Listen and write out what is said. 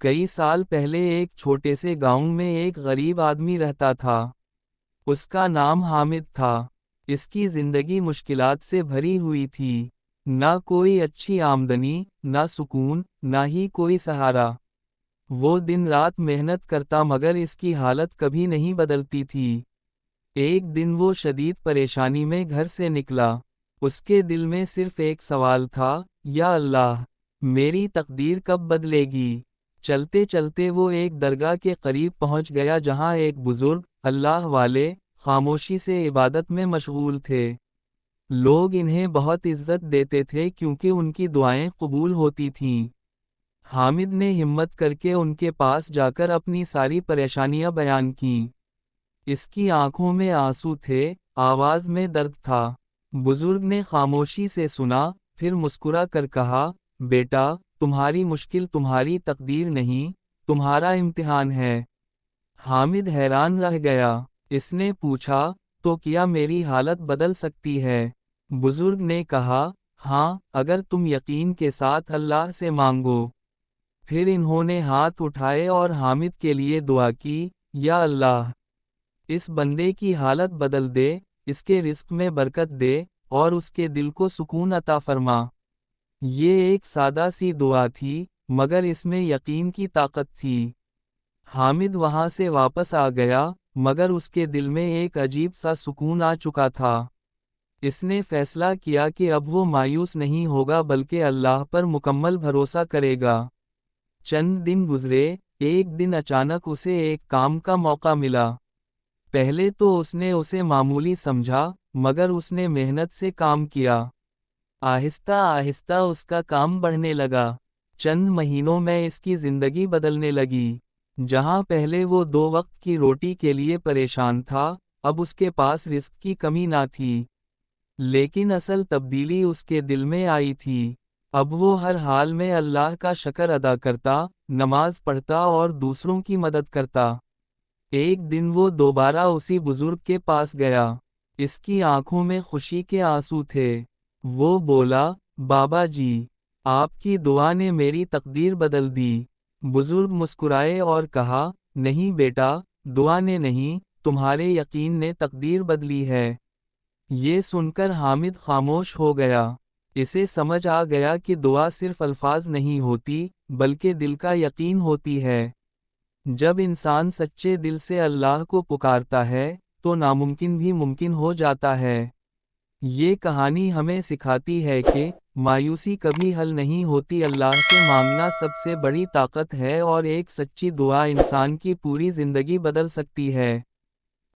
کئی سال پہلے ایک چھوٹے سے گاؤں میں ایک غریب آدمی رہتا تھا۔ اس کا نام حامد تھا۔ اس کی زندگی مشکلات سے بھری ہوئی تھی۔ نہ کوئی اچھی آمدنی، نہ سکون، نہ ہی کوئی سہارا۔ وہ دن رات محنت کرتا مگر اس کی حالت کبھی نہیں بدلتی تھی۔ ایک دن وہ شدید پریشانی میں گھر سے نکلا۔ اس کے دل میں صرف ایک سوال تھا، یا اللہ، میری تقدیر کب بدلے گی؟ چلتے چلتے وہ ایک درگاہ کے قریب پہنچ گیا جہاں ایک بزرگ، اللہ والے، خاموشی سے عبادت میں مشغول تھے۔ لوگ انہیں بہت عزت دیتے تھے کیونکہ ان کی دعائیں قبول ہوتی تھیں۔ حامد نے ہمت کر کے ان کے پاس جا کر اپنی ساری پریشانیاں بیان کیں۔ اس کی آنکھوں میں آنسو تھے، آواز میں درد تھا۔ بزرگ نے خاموشی سے سنا، پھر مسکرا کر کہا، بیٹا، تمہاری مشکل تمہاری تقدیر نہیں، تمہارا امتحان ہے۔ حامد حیران رہ گیا۔ اس نے پوچھا، تو کیا میری حالت بدل سکتی ہے؟ بزرگ نے کہا، ہاں، اگر تم یقین کے ساتھ اللہ سے مانگو۔ پھر انہوں نے ہاتھ اٹھائے اور حامد کے لیے دعا کی، یا اللہ، اس بندے کی حالت بدل دے، اس کے رزق میں برکت دے، اور اس کے دل کو سکون عطا فرما۔ یہ ایک سادہ سی دعا تھی، مگر اس میں یقین کی طاقت تھی۔ حامد وہاں سے واپس آ گیا، مگر اس کے دل میں ایک عجیب سا سکون آ چکا تھا۔ اس نے فیصلہ کیا کہ اب وہ مایوس نہیں ہوگا بلکہ اللہ پر مکمل بھروسہ کرے گا۔ چند دن گزرے، ایک دن اچانک اسے ایک کام کا موقع ملا۔ پہلے تو اس نے اسے معمولی سمجھا، مگر اس نے محنت سے کام کیا۔ آہستہ آہستہ اس کا کام بڑھنے لگا۔ چند مہینوں میں اس کی زندگی بدلنے لگی۔ جہاں پہلے وہ 2 وقت کی روٹی کے لیے پریشان تھا، اب اس کے پاس رزق کی کمی نہ تھی۔ لیکن اصل تبدیلی اس کے دل میں آئی تھی۔ اب وہ ہر حال میں اللہ کا شکر ادا کرتا، نماز پڑھتا اور دوسروں کی مدد کرتا۔ ایک دن وہ دوبارہ اسی بزرگ کے پاس گیا۔ اس کی آنکھوں میں خوشی کے آنسو تھے۔ وہ بولا، بابا جی، آپ کی دعا نے میری تقدیر بدل دی۔ بزرگ مسکرائے اور کہا، نہیں بیٹا، دعا نے نہیں، تمہارے یقین نے تقدیر بدلی ہے۔ یہ سن کر حامد خاموش ہو گیا۔ اسے سمجھ آ گیا کہ دعا صرف الفاظ نہیں ہوتی، بلکہ دل کا یقین ہوتی ہے۔ جب انسان سچے دل سے اللہ کو پکارتا ہے، تو ناممکن بھی ممکن ہو جاتا ہے۔ یہ کہانی ہمیں سکھاتی ہے کہ مایوسی کبھی حل نہیں ہوتی، اللہ سے مانگنا سب سے بڑی طاقت ہے اور ایک سچی دعا انسان کی پوری زندگی بدل سکتی ہے۔